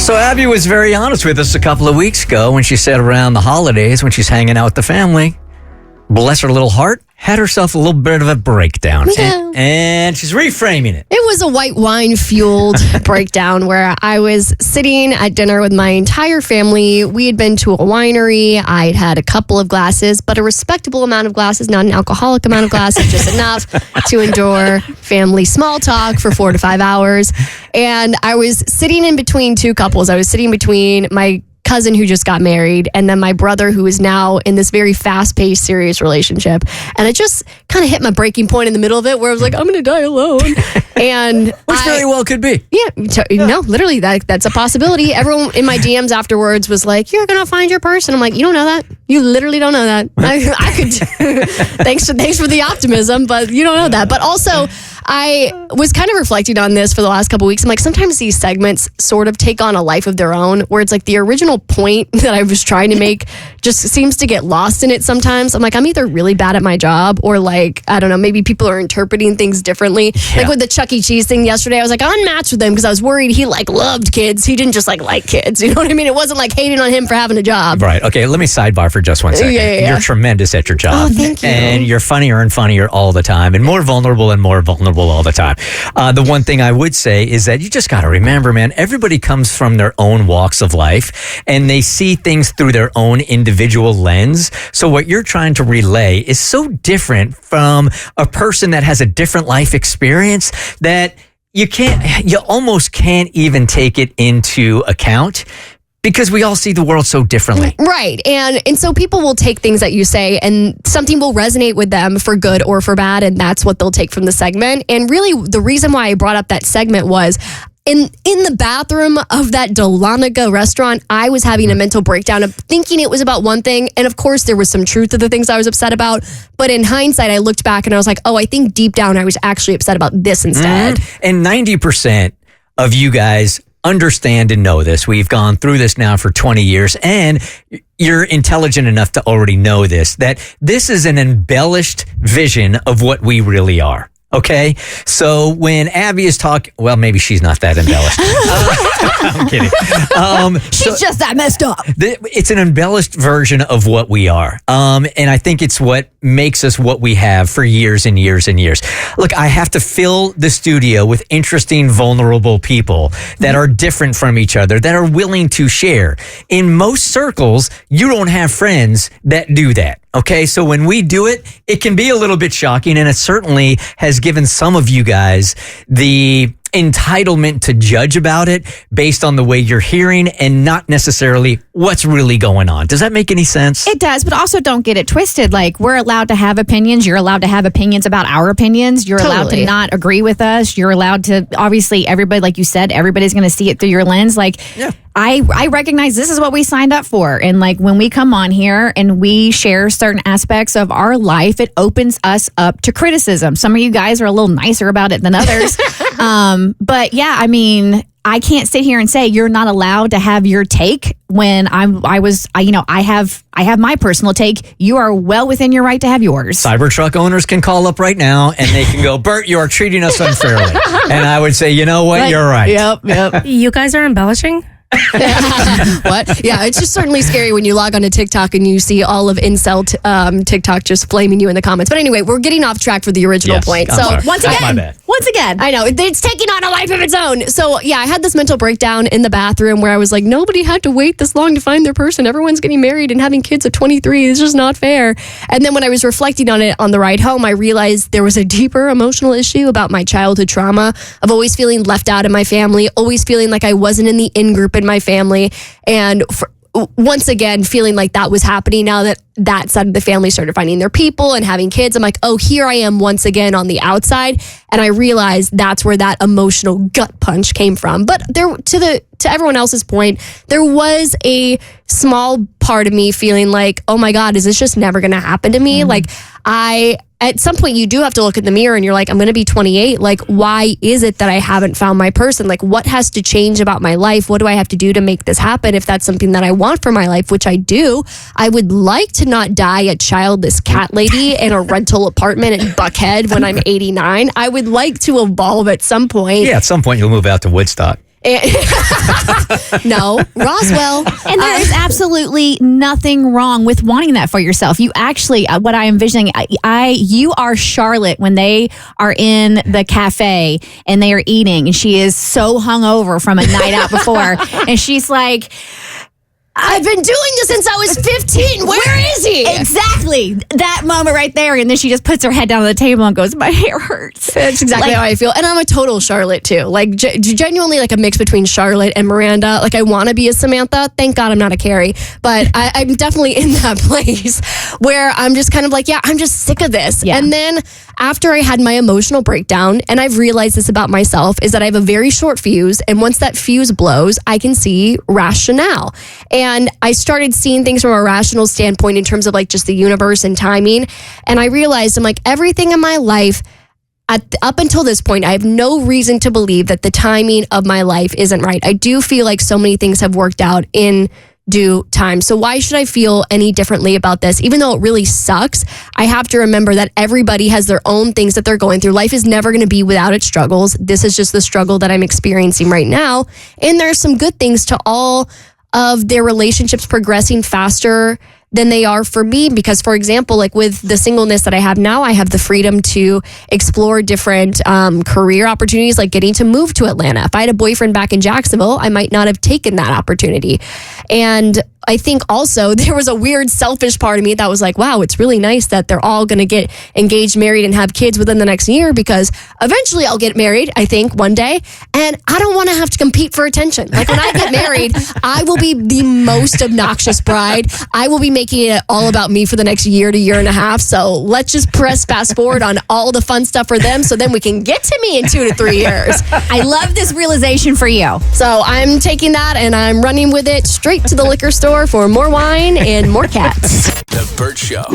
So Abby was very honest with us a couple of weeks ago when she said around the holidays when she's hanging out with the family, bless her little heart, had herself a little bit of a breakdown. Yeah. And she's reframing it. It was a white wine-fueled breakdown where I was sitting at dinner with my entire family. We had been to a winery. I'd had a couple of glasses, but a respectable amount of glasses, not an alcoholic amount of glasses, just enough to endure family small talk for 4 to 5 hours. And I was sitting in between two couples. I was sitting between my cousin who just got married and then my brother who is now in this very fast-paced serious relationship, and it just kind of hit my breaking point in the middle of it where I was like, I'm gonna die alone. And which very well could be. No, literally that's a possibility. Everyone in my DMs afterwards was like, you're gonna find your person. I'm like, you don't know that. You literally don't know that. I could thanks for the optimism, but you don't know that. But also I was kind of reflecting on this for the last couple of weeks. I'm like, sometimes these segments sort of take on a life of their own where it's like the original point that I was trying to make just seems to get lost in it sometimes. I'm like, I'm either really bad at my job or like, I don't know, maybe people are interpreting things differently. Yeah. Like with the Chuck E. Cheese thing yesterday, I was like unmatched with him because I was worried he like loved kids. He didn't just like kids. You know what I mean? It wasn't like hating on him for having a job. Right. Okay, let me sidebar for just 1 second. Yeah. You're tremendous at your job. Oh, thank you. And you're funnier and funnier all the time and more vulnerable all the time. The one thing I would say is that you just got to remember, man, everybody comes from their own walks of life and they see things through their own individual lens. So what you're trying to relay is so different from a person that has a different life experience that you almost can't even take it into account. Because we all see the world so differently. Right. And so people will take things that you say and something will resonate with them for good or for bad. And that's what they'll take from the segment. And really the reason why I brought up that segment was in the bathroom of that Dahlonega restaurant, I was having a mental breakdown of thinking it was about one thing. And of course, there was some truth to the things I was upset about. But in hindsight, I looked back and I was like, oh, I think deep down I was actually upset about this instead. And 90% of you guys understand and know this. We've gone through this now for 20 years, and you're intelligent enough to already know this, that this is an embellished vision of what we really are. Okay? So when Abby is talking, well, maybe she's not that embellished. I'm kidding. She's just that messed up. It's an embellished version of what we are. And I think it's what makes us what we have for years and years and years. Look, I have to fill the studio with interesting, vulnerable people that are different from each other, that are willing to share. In most circles, you don't have friends that do that. Okay, so when we do it, it can be a little bit shocking, and it certainly has given some of you guys the entitlement to judge about it based on the way you're hearing and not necessarily what's really going on. Does that make any sense? It does, but also don't get it twisted. Like, we're allowed to have opinions. You're allowed to have opinions about our opinions. You're allowed to not agree with us. You're allowed to, obviously, everybody, like you said, everybody's going to see it through your lens. Like, yeah. I recognize this is what we signed up for. And like when we come on here and we share certain aspects of our life, it opens us up to criticism. Some of you guys are a little nicer about it than others. But yeah, I mean, I can't sit here and say you're not allowed to have your take when I have my personal take. You are well within your right to have yours. Cybertruck owners can call up right now and they can go, Bert, you are treating us unfairly. And I would say, you know what? You're right. Yep. You guys are embellishing? What? Yeah, it's just certainly scary when you log on to TikTok and you see all of incel TikTok just flaming you in the comments. But anyway, we're getting off track for the original point. So once again, I know it's taking on a life of its own. So yeah, I had this mental breakdown in the bathroom where I was like, nobody had to wait this long to find their person. Everyone's getting married and having kids at 23. It's just not fair. And then when I was reflecting on it on the ride home, I realized there was a deeper emotional issue about my childhood trauma of always feeling left out in my family, always feeling like I wasn't in the in-group in my family. And once again, feeling like that was happening now that side of the family started finding their people and having kids. I'm like, oh, here I am once again on the outside. And I realized that's where that emotional gut punch came from. But there, to everyone else's point, there was a small part of me feeling like, oh my God, is this just never going to happen to me? Mm-hmm. Like at some point you do have to look in the mirror and you're like, I'm going to be 28. Like, why is it that I haven't found my person? Like, what has to change about my life? What do I have to do to make this happen? If that's something that I want for my life, which I do, I would like to not die a childless cat lady in a rental apartment in Buckhead when I'm 89. I would like to evolve at some point. Yeah, at some point you'll move out to Woodstock. No, Roswell. And there is absolutely nothing wrong with wanting that for yourself. You actually, what I am envisioning, you are Charlotte when they are in the cafe and they are eating, and she is so hungover from a night out before, and she's like, I've been doing this since I was 15. Where is he? Exactly. That moment right there. And then she just puts her head down on the table and goes, my hair hurts. That's exactly how I feel. And I'm a total Charlotte too. Like genuinely like a mix between Charlotte and Miranda. Like I want to be a Samantha. Thank God I'm not a Carrie. But I'm definitely in that place where I'm just kind of like, yeah, I'm just sick of this. Yeah. And then after I had my emotional breakdown, and I've realized this about myself, is that I have a very short fuse. And once that fuse blows, I can see rationale. And I started seeing things from a rational standpoint in terms of like just the universe and timing. And I realized I'm like, everything in my life, up until this point, I have no reason to believe that the timing of my life isn't right. I do feel like so many things have worked out in due time. So why should I feel any differently about this? Even though it really sucks, I have to remember that everybody has their own things that they're going through. Life is never going to be without its struggles. This is just the struggle that I'm experiencing right now. And there's some good things to all of their relationships progressing faster than they are for me. Because, for example, like with the singleness that I have now, I have the freedom to explore different career opportunities, like getting to move to Atlanta. If I had a boyfriend back in Jacksonville, I might not have taken that opportunity. And I think also there was a weird selfish part of me that was like, wow, it's really nice that they're all going to get engaged, married, and have kids within the next year, because eventually I'll get married, I think, one day. And I don't want to have to compete for attention. Like when I get married, I will be the most obnoxious bride. I will be making it all about me for the next year to year and a half. So let's just press fast forward on all the fun stuff for them, so then we can get to me in 2 to 3 years. I love this realization for you. So I'm taking that and I'm running with it straight to the liquor store for more wine and more cats. The Bert Show.